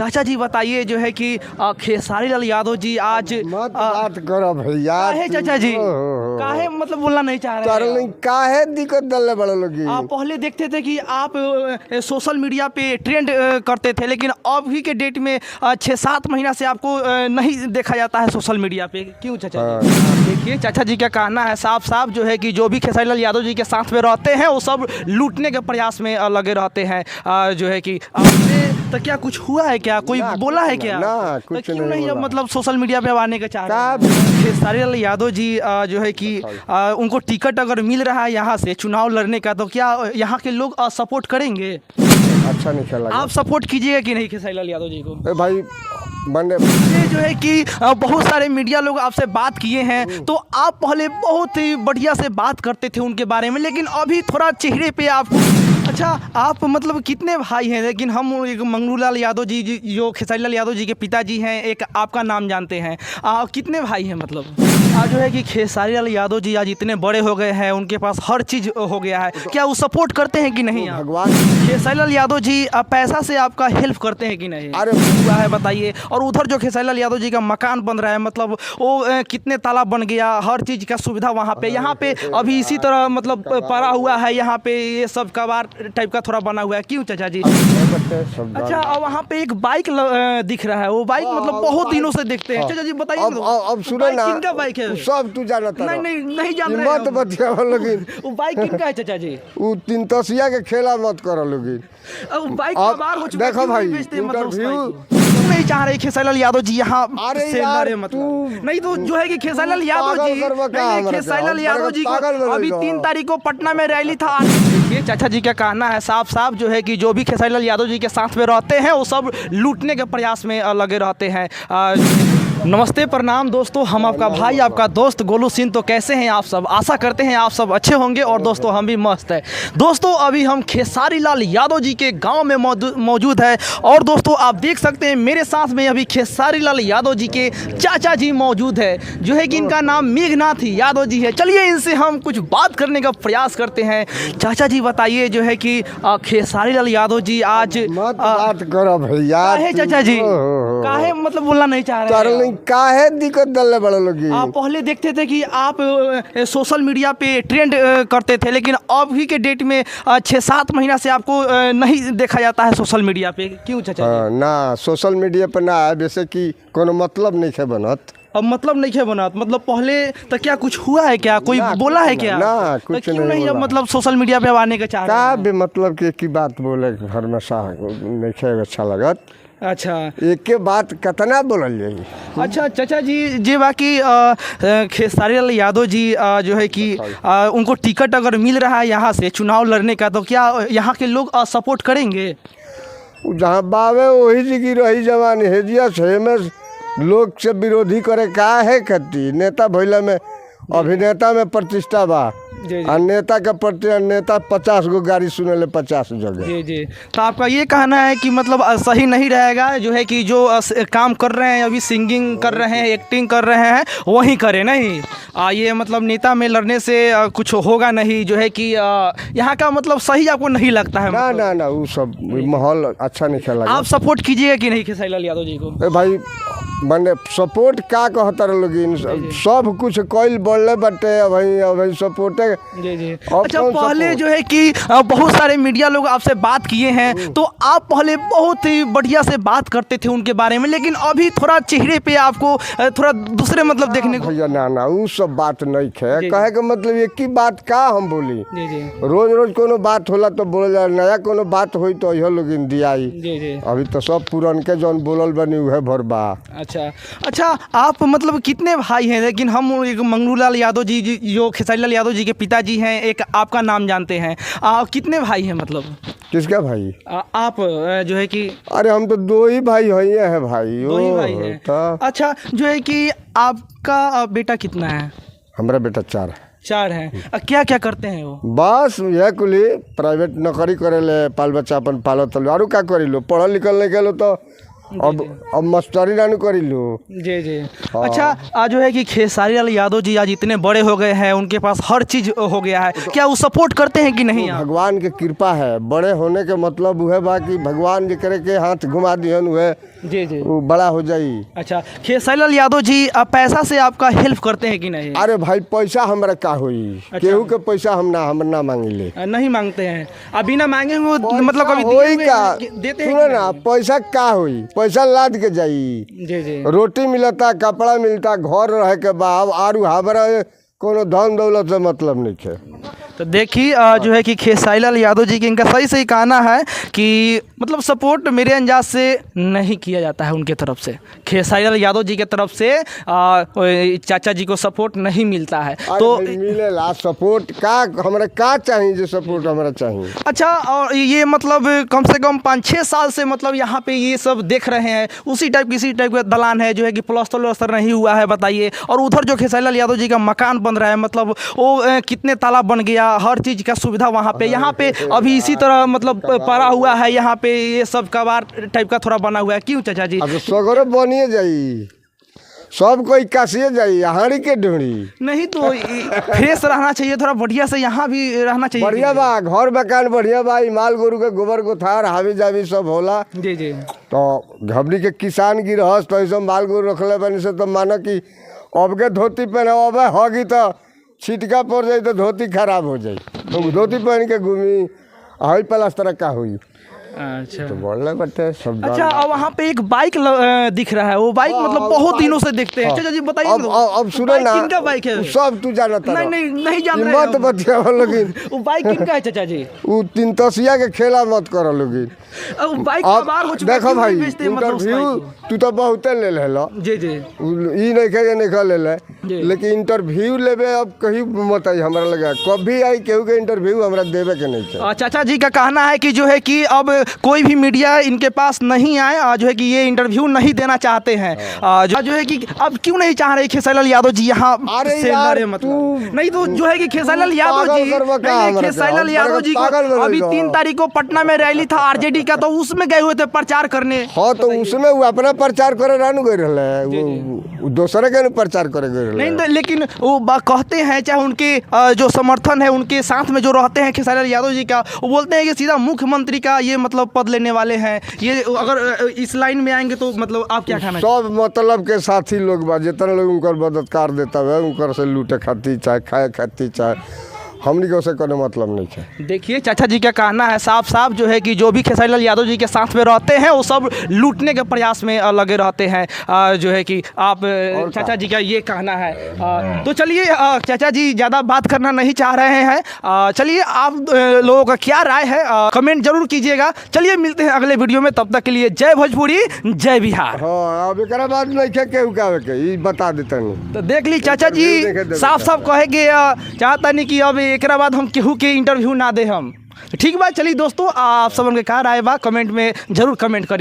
चाचा जी बताइए जो है कि खेसारी लाल यादव जी आज मत बात करो भैया। काहे चाचा जी काहे मतलब बोलना नहीं चाह रहे हैं काहे दिक्कत दले बड़े लोग। आप पहले देखते थे कि आप सोशल मीडिया पे ट्रेंड करते थे, लेकिन अभी के डेट में 6-7 महीना से आपको नहीं देखा जाता है सोशल मीडिया पे, क्यों चाचा जी? देखिए चाचा जी का कहना है साफ साफ जो है कि जो भी खेसारी लाल यादव जी के साथ में रहते हैं वो सब लूटने के प्रयास में लगे रहते हैं। जो है कि आपने तो क्या कुछ हुआ है, क्या कोई बोला है क्या? ना, तो कुछ क्यों नहीं अब बोला। मतलब सोशल मीडिया पे आने के चाह रहे हैं? खेसारी लाल यादव जी जो है कि उनको टिकट अगर मिल रहा है यहाँ से चुनाव लड़ने का, तो क्या यहाँ के लोग सपोर्ट करेंगे? अच्छा नहीं खेला। आप सपोर्ट कीजिएगा कि नहीं खेसारी लाल यादव जी को? भाई बने ये जो है कि बहुत सारे मीडिया लोग आपसे बात किए हैं, तो आप पहले बहुत ही बढ़िया से बात करते थे उनके बारे में, लेकिन अभी थोड़ा चेहरे पे आपको अच्छा आप मतलब कितने भाई हैं? लेकिन हम एक मंगरू लाल यादव जी जो खेसारी लाल यादव जी के पिताजी हैं, एक आपका नाम जानते हैं, कितने भाई हैं? मतलब आज जो है कि खेसारी लाल यादव जी आज इतने बड़े हो गए हैं, उनके पास हर चीज़ हो गया है, क्या वो सपोर्ट करते हैं कि नहीं? आप भगवान खेसारी लाल यादव जी पैसा से आपका हेल्प करते हैं कि नहीं? अरे हुआ है बताइए। और उधर जो खेसारी लाल यादव जी का मकान बन रहा है, मतलब वो कितने ताला बन गया, हर चीज़ का सुविधा वहाँ पे, यहाँ पे अभी इसी तरह मतलब पड़ा हुआ है, यहाँ पे ये सब कबाड़ टाइप का थोड़ा बना हुआ है, क्यों चाचा जी? अच्छा और वहाँ पे एक बाइक दिख रहा है, वो बाइक मतलब बहुत दिनों से देखते हैं। चाचा जी बताइए अब सुनो ना, किनका बाइक है? सब तू जानता नहीं नहीं नहीं जान रहे मत हम। बतिया लोगिन। वो बाइक किनका है चाचा जी? वो 3 तसिया के खेला मत करो लोगिन। अब बाइक अब कबाड़ हो चुका है, देखो क्यों भाई, नहीं बेचते हैं मतलब उस इंटरव्यू- बाइक को? क्यों नहीं चाह रहे खेसारी लाल यादव जी यहाँ अरे से यार, लड़े? मतलब तू- नहीं तो जो है कि खेसारी लाल यादव पागल जी करवा का नहीं, हमारा खेसारी लाल क्या? यादव जी को पागल बनेगा। अभी 3 तारीख को पटना में रैली था। देखिए चाचा जी का कहना है साफ साफ जो है कि जो भी खेसारी लाल यादव जी के साथ में रहते हैं वो सब लूटने के प्रयास में लगे रहते हैं। नमस्ते प्रणाम दोस्तों, हम आपका भाई आपका दोस्त गोलू सिंह। तो कैसे हैं आप सब? आशा करते हैं आप सब अच्छे होंगे और दोस्तों हम भी मस्त है। दोस्तों अभी हम खेसारी लाल यादव जी के गांव में मौजूद है और दोस्तों आप देख सकते हैं मेरे साथ में अभी खेसारी लाल यादव जी के चाचा जी मौजूद है, जो है कि इनका नाम मेघनाथ यादव जी है। चलिए इनसे हम कुछ बात करने का प्रयास करते हैं। चाचा जी बताइए जो है कि खेसारी लाल यादव जी आज मत बात करो भैया। काहे चाचा जी काहे मतलब बोलना नहीं चाह रहे हैं? काहे दिक्कत दले बड़े लोग। आप पहले देखते थे कि आप सोशल मीडिया पे ट्रेंड करते थे, लेकिन अभी के डेट में 6-7 महीना से आपको नहीं देखा जाता है सोशल मीडिया पे, क्यों चाचा जी? ना सोशल मीडिया पर ना है, जैसे कि कोनो मतलब नहीं है बनत। अब मतलब नहीं है बनत, मतलब पहले तो क्या कुछ हुआ है, क्या कोई बोला है क्या? ना, तो कुछ क्यों नहीं नहीं अब बोला। मतलब सोशल मीडिया पे आने के चाह रहे का हैं? भी मतलब कि एक ही बात बोले घर में सा नहीं है अच्छा लगत। अच्छा एक के बात कितना बोलल जाई। अच्छा चाचा जी जे बाकी खेसारी लाल यादव जी जो है कि उनको टिकट अगर मिल रहा है यहाँ से चुनाव लड़ने का, तो क्या यहाँ के लोग सपोर्ट करेंगे? जहाँ बावे वही जगह रही जवानी हेजिया से में लोग से विरोधी करे का है खती नेता भइला में अभिनेता में प्रतिष्ठा बा। जी और नेता का प्रति नेता 50 गो गाड़ी सुनेले 50 जगह। जी जी। तो आपका ये कहना है कि मतलब सही नहीं रहेगा जो है कि जो काम कर रहे हैं अभी, सिंगिंग कर रहे हैं, एक्टिंग कर रहे हैं, वही करें नहीं? ये मतलब नेता में लड़ने से कुछ होगा नहीं, जो है कि यहाँ का मतलब सही आपको नहीं लगता है? ना मतलब ना ना वो सब माहौल अच्छा नहीं खेला। आप सपोर्ट कीजिएगा कि नहीं खेसारी लाल यादव जी को? भाई बने सपोर्ट का कहता लोगिन, सब कुछ कोई बोलले बटे अभी सपोर्ट। जी जी। अब अच्छा कौन पहले support? जो है कि बहुत सारे मीडिया लोग आपसे बात किए हैं, तो आप पहले बहुत ही बढ़िया से बात करते थे उनके बारे में, लेकिन अभी थोड़ा चेहरे पे आपको थोड़ा दूसरे मतलब देखने को। भैया ना ना वो सब बात नहीं है। कहे का मतलब एक ही बात का हम बोली। जी जी रोज रोज कोनो बात होला तो बोल जा, नया कोनो बात होई तो यह लोगिन दियाई। जी जी। अभी तो सब पुरान के जौन बोलल बनी उहे भरबा। अच्छा अच्छा आप मतलब कितने भाई हैं? लेकिन हम एक मंगरू लाल यादव जी जो खेसारी लाल यादव जी के पिताजी हैं, एक आपका नाम जानते हैं, कितने भाई हैं मतलब? किसका भाई? आप जो है कि अरे हम तो 2 ही भाई है भाई। दो ही भाई हैं। तो अच्छा जो है कि आपका बेटा कितना है? हमारा बेटा 4 है। 4 हैं। क्या क्या करते हैं वो? बस यह कुली प्राइवेट नौकरी करे ले, बाल बच्चा अपन पालत और का करी लो, पढ़ल लिखल नहीं गलो तो अब मस्टरी ना करी लो। जी जी। अच्छा, आज जो है कि खेसारी लाल यादव जी आज इतने बड़े हो गए हैं, उनके पास हर चीज़ हो गया है, क्या वो सपोर्ट करते हैं कि नहीं आप? भगवान के कृपा है, बड़े होने के मतलब वह बा कि भगवान जे करे के हाथ घुमा दिहन वह जी जी वो बड़ा हो जाई। अच्छा, खेसारी लाल यादव जी पैसा से आपका हेल्प करते हैं कि नहीं? अरे भाई पैसा हमरा का होई, केहू के पैसा हम ना मांगिले। नहीं मांगते हैं, अभी ना मांगे वो मतलब कभी होई दिए का हुए देते हैं सुनो कि ना, पैसा का होई, पैसा लाद के जाई। नहीं? जी जी। रोटी मिलता, कपड़ा मिलता, घर रहे के बाद आरू हमरा कोनो धन दौलत से मतलब नहीं है। तो देखिए जो है कि खेसारी लाल यादव जी की इनका सही सही कहना है कि मतलब सपोर्ट मेरे अंदाज से नहीं किया जाता है उनके तरफ से। खेसारी लाल यादव जी के तरफ से चाचा जी को सपोर्ट नहीं मिलता है। तो मिलेला सपोर्ट का हमरा का चाहिए, जो सपोर्ट हमरा चाहिए। अच्छा, और ये मतलब कम से कम 5-6 साल से मतलब यहाँ पे ये सब देख रहे हैं, उसी टाइप का दलान है जो है कि प्लास्टर नहीं हुआ है, बताइए। और उधर जो खेसारी लाल यादव जी का मकान बन रहा है, मतलब वो कितने तालाब बन गया, हर चीज़ का सुविधा वहाँ पे। यहाँ पे अभी इसी तरह मतलब पड़ा हुआ है, यहाँ पे ये सब कबाड़ टाइप का थोड़ा बना हुआ है। क्यों चाचा जी? अब सगरो बनिए जाई, सब कोई कासिए जाई, हाड़ी के ढूंढी नहीं तो फ्रेश रहना चाहिए, थोड़ा बढ़िया से यहाँ भी रहना चाहिए। बढ़िया बा, घर मकान बढ़िया बा, माल गोरू के गोबर गोथार हावी जावी सब होला। जी जी। तो हमनी के किसान गिरहस तो ऐसा माल गोरू रखले बनी से, तो मानो कि अब के धोती पहने अब होगी तो छिटका पड़ जाई तो धोती खराब हो जाई, तो धोती पहन के घूमी हई प्लास्टर का हुई। अच्छा तो बोलने बटे सब। अच्छा, और वहाँ पे एक बाइक दिख रहा है, वो बाइक मतलब बहुत दिनों से देखते हैं। चाचा जी बताइए तो, अब सुनो ना, किनका बाइक है? सब तू जानता नहीं जान रहे मत हम। बतिया लोगिन। वो बाइक किनका है चाचा जी? वो 3 तसिया के खेला मत करो लोगिन। वो बाइक अब कबाड़ हो चुका है, देखो क्यों भाई, नहीं बेचते मतलब उस इंटरव्यू बाइक को? तू तो बहुते ले लेलो। जी जी ई नहीं कहे नहीं ले ले, जी। लेकिन इंटरव्यू लेबे अब कहीं मत आई, हमरा लगा कभी आई केहू के इंटरव्यू हमरा देवे के नहीं चाहिए। चाचा जी का कहना है कि जो है कि अब कोई भी मीडिया इनके पास नहीं आए, जो है कि ये इंटरव्यू नहीं देना चाहते हैं। जो है कि अब क्यों नहीं चाह रहे खेसारी लाल यादव जी यहाँ अरे से यार, लड़े, मतलब नहीं तो जो है कि खेसारी लाल यादव जी, खेसारी लाल यादव जी को अभी 3 तारीख को पटना में रैली था आरजेडी का, तो उसमें गए हुए थे प्रचार करने। हाँ तो उसमें वो अपना प्रचार करे रहनु गए रहले, वो दूसरे के प्रचार करे गए रहले। नहीं तो लेकिन वो कहते हैं, चाहे उनके जो समर्थन है उनके साथ में जो रहते हैं खेसारी लाल यादव जी का, वो बोलते हैं कि सीधा मुख्यमंत्री का ये मतलब पद लेने वाले हैं। ये अगर इस लाइन में आएंगे तो मतलब आप क्या कहना? सब मतलब के साथी लोग बा, जितना लोग उनकर मददगार देता है उनकर से लूटे खाती चाहे खाए खाती चाहे हमनी के उसे कोनो मतलब नहीं है। देखिए चाचा जी का कहना है साफ जो है कि जो भी खेसारी लाल यादव जी के साथ में रहते हैं वो सब लूटने के प्रयास में लगे रहते हैं। जो है कि आप चाचा जी का ये कहना है। तो चलिए चाचा जी ज़्यादा बात करना नहीं चाह रहे हैं, चलिए आप लोगों का क्या राय है कमेंट जरूर कीजिएगा। चलिए मिलते हैं अगले वीडियो में, तब तक के लिए जय भोजपुरी जय बिहार। हाँ अब एक बाद नहीं है केहू के ई बता देते नहीं। तो देख ली चाचा जी साफ कहेंगे, चाहता नहीं कि अब एक बाद हम केहू के इंटरव्यू ना दे हम। ठीक बात, चलिए दोस्तों आप सब उनके कहा राय बा कमेंट में जरूर कमेंट करिए।